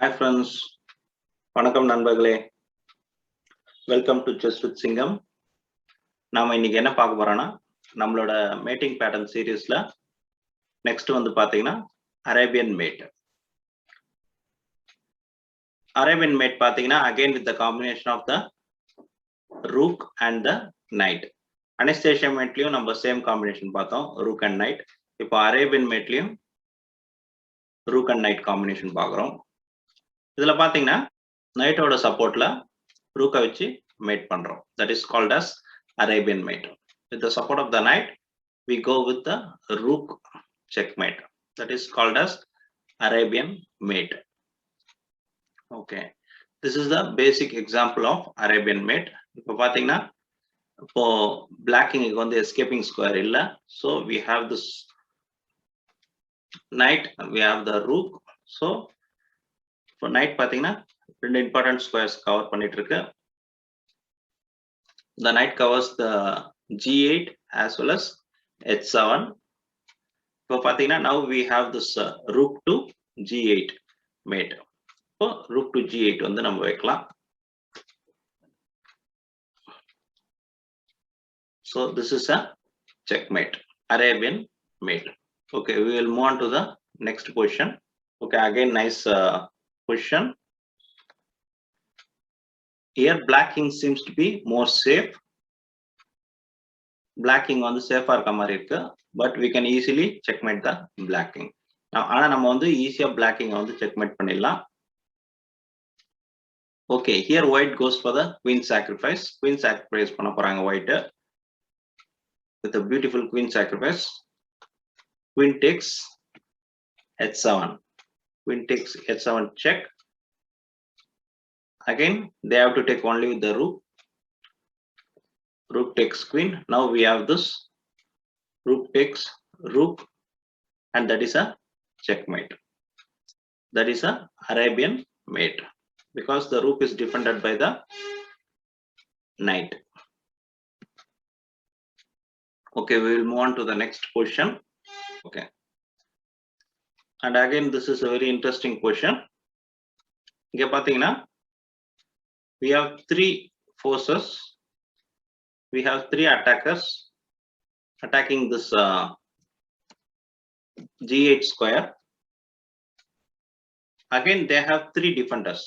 Hi friends, வணக்கம் நண்பர்களே. Welcome to chess with சிங்கம். நாம இன்னைக்கு என்ன பார்க்க போறோம்னா நம்மளோட மேட்டிங் பேட்டர்ன் சீரிஸ்ல நெக்ஸ்ட் வந்து பாத்தீங்கன்னா அரேபியன் மேட். அரேபியன் மேட் பாத்தீங்கன்னா again with the combination of the rook and the knight. Anastasia மேட்லயும் நம்ம சேம் காம்பினேஷன் பார்த்தோம், rook and knight. இப்போ அரேபியன் மேட்லயும் rook and knight காம்பினேஷன் பார்க்குறோம். இதுல பாத்தீங்கன்னா நைட்டோட சப்போர்ட்ல ரூக்கை வச்சு மேட் பண்றோம். That is called as Arabian mate. With the support of the knight, we go with the rook checkmate. That is called as Arabian mate. Okay, this is the basic example of Arabian mate. இப்போ பாத்தீங்கன்னா இப்போ பிளாக்கிங்க்கு வந்து escaping square இல்ல, so we have this knight, we have the rook. So for knight பாத்தீங்கன்னா ரெண்டு important squares cover பண்ணிட்டு இருக்கு. The knight covers the g8 as well as h7. இப்போ பாத்தீங்கன்னா now we have this rook to g8 mate. இப்போ rook to g8 வந்து நம்ம வைக்கலாம். So this is a checkmate, Arabian mate. Okay, we will move on to the next position. Okay, again nice position. Here blacking seems to be more safe. Blacking வந்து சேஃபா இருக்க மாதிரி இருக்கு, but we can easily checkmate the blacking. ஆனா நம்ம வந்து ஈஸியா blacking வந்து checkmate பண்ணிடலாம். Okay, here white goes for the queen sacrifice. Queen sacrifice பண்ண போறாங்க white with a beautiful queen sacrifice. Queen takes h7. Queen takes h7 check. Again they have to take only with the rook. Rook takes queen. Now we have this rook takes rook, and that is a checkmate. That is a Arabian mate because the rook is defended by the knight. Okay, we will move on to the next position. Okay, and again this is a very interesting position. இங்க பாத்தீங்கன்னா we have three forces. We have three attackers attacking this g8 square. Again they have three defenders.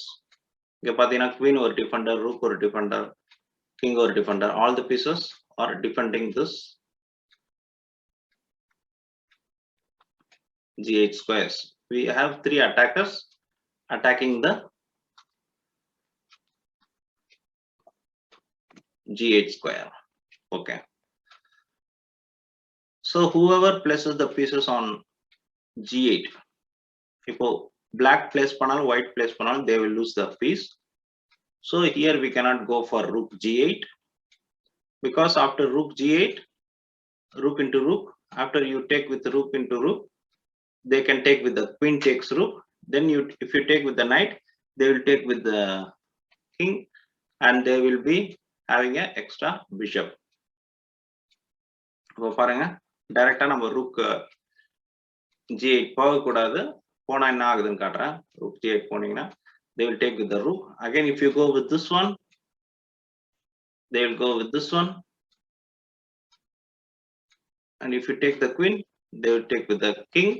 இங்க பாத்தீங்கன்னா queen ஒரு defender, rook ஒரு defender, king ஒரு defender. All the pieces are defending this g8 squares. We have three attackers attacking the g8 square. Okay, so whoever places the pieces on g8, இப்போ black place பண்ணாலும் white place பண்ணாலும் they will lose the piece. So here we cannot go for rook g8 because after rook g8, rook into rook, after you take with rook into rook, they can take with the queen takes rook. Then you, if you take with the knight, they will take with the king, and they will be having a extra bishop. இப்போ பாருங்க டைரக்டா நம்ம rook g8 போக கூடாது, போனா என்ன ஆகுதுன்னு காட்டுறேன். rook g8 போனீங்கன்னா they will take with the rook. Again if you go with this one, they will go with this one, and if you take the queen, they will take with the king,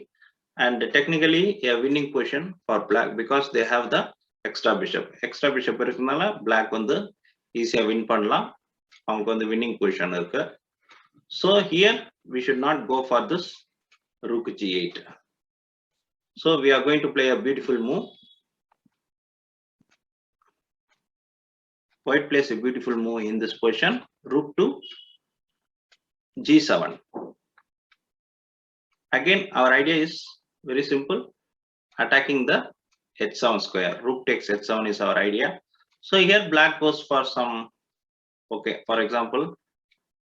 and technically a winning position for black because they have the extra bishop. Extra bishop இருக்கனால black வந்து ஈஸியா win பண்ணலாம், அவங்க வந்து winning position இருக்கு. So here we should not go for this rook g8. So we are going to play a beautiful move. White plays a beautiful move in this position, rook to g7. Again our idea is very simple, attacking the h7 square. Rook takes h7 is our idea. So here black goes for some, okay, for example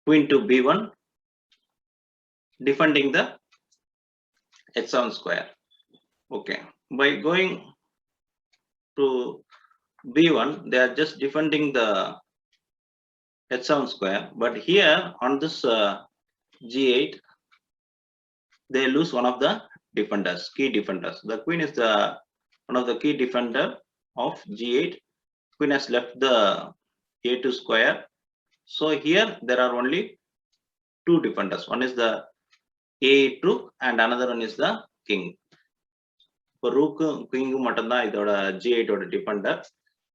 queen to b1, defending the h7 square. Okay, by going to b1 they are just defending the h7 square, but here on this g8 they lose one of the defenders, key defenders. The queen is the one of the key defender of G8. Queen has left the A2 square. So here there are only two defenders. One is the A8 rook and another one is the king. இப்போ ரூக்கும் குயிங்கும் மட்டும்தான் இதோட G8 ஓட Defender.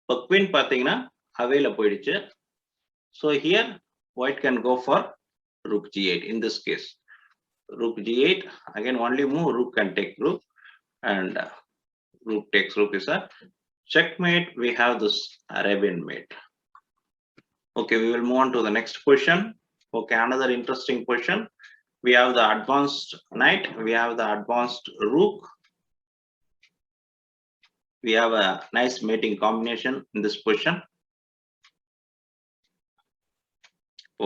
இப்போ queen பாத்தீங்கன்னா அவேல போயிடுச்சு. So here white can go for rook G8 in this case. Rook G8, again only move, rook can take rook, and rook takes rook is a checkmate. We have this Arabian mate. Okay, we will move on to the next question. Okay, another interesting question. We have the advanced knight, we have the advanced rook. We have a nice mating combination in this position.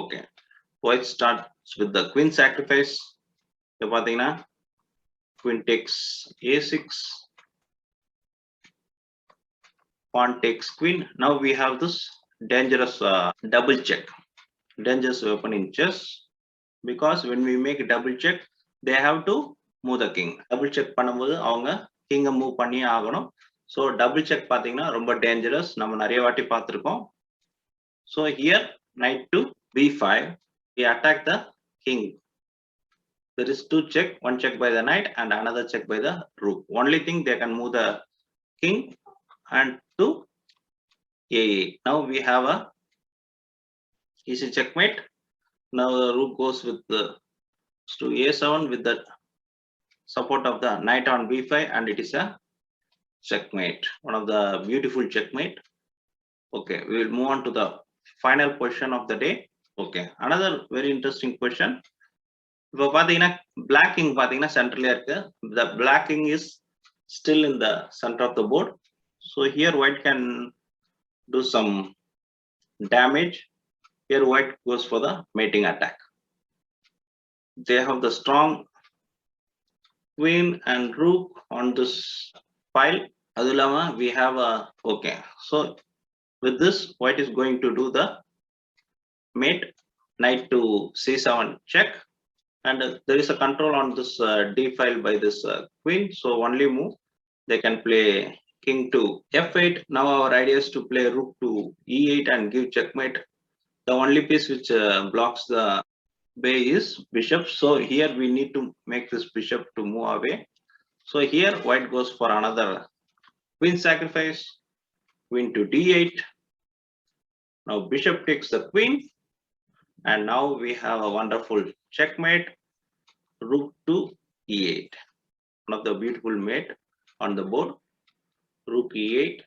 Okay, white starts with the queen sacrifice. Queen takes a6, pawn takes queen. Now we have this dangerous double check, dangerous weapon in chess, because when we make double check they have to move the king. Double check பண்ணும்போது அவங்க king move பண்ணியே ஆகணும். So double check பாத்தீங்கன்னா ரொம்ப dangerous, நம்ம நிறைய வாட்டி பார்த்திருக்கோம். So here knight to b5, we attack the king. There is two check, one check by the knight and another check by the rook. Only thing they can move the king and to a8. Now we have a easy checkmate. Now the rook goes with the to a7 with the support of the knight on b5, and it is a checkmate. One of the beautiful checkmate. Okay, we will move on to the final question of the day. Okay, another very interesting question. இப்போ பாத்தீங்கன்னா black king பாத்தீங்கன்னா சென்டர்ல இருக்கு. The black king is still in the center of the board. So here white can do some damage. Here white goes for the mating attack. They have the strong queen and rook on this file. Adulama, we have a okay. So with this, white is going to do the mate, knight to c7 check, and there is a control on this d file by this queen. So only move they can play king to f8. Now our idea is to play rook to e8 and give checkmate. The only piece which blocks the way is bishop. So here we need to make this bishop to move away. So here white goes for another queen sacrifice, queen to d8. Now bishop takes the queen, and now we have a wonderful checkmate, rook to e8. One of the beautiful mate on the board, rook e8.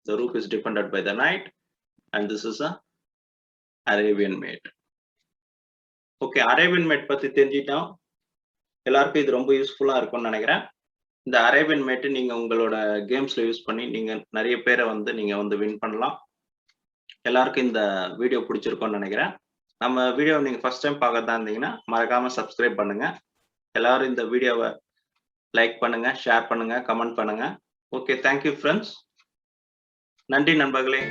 The rook is defended by the knight, and this is a Arabian mate. Okay, Arabian mate பத்தி தெரிஞ்சிட்டோம். எல்லாருக்கும் இது ரொம்ப யூஸ்ஃபுல்லா இருக்கும்னு நினைக்கிறேன். இந்த Arabian mat நீங்க உங்களோட கேம்ஸ்ல யூஸ் பண்ணி நீங்க நிறைய பேரை நீங்க வின் பண்ணலாம். எல்லாருக்கும் இந்த வீடியோ பிடிச்சிருக்கும்னு நினைக்கிறேன். நம்ம வீடியோ நீங்க ஃபர்ஸ்ட் டைம் பார்க்கறதா இருந்தீங்கன்னா மறக்காம சப்ஸ்கிரைப் பண்ணுங்க. எல்லாரும் இந்த வீடியோவை லைக் பண்ணுங்க, ஷேர் பண்ணுங்க, கமெண்ட் பண்ணுங்க. Okay, thank you friends. நன்றி நண்பர்களே.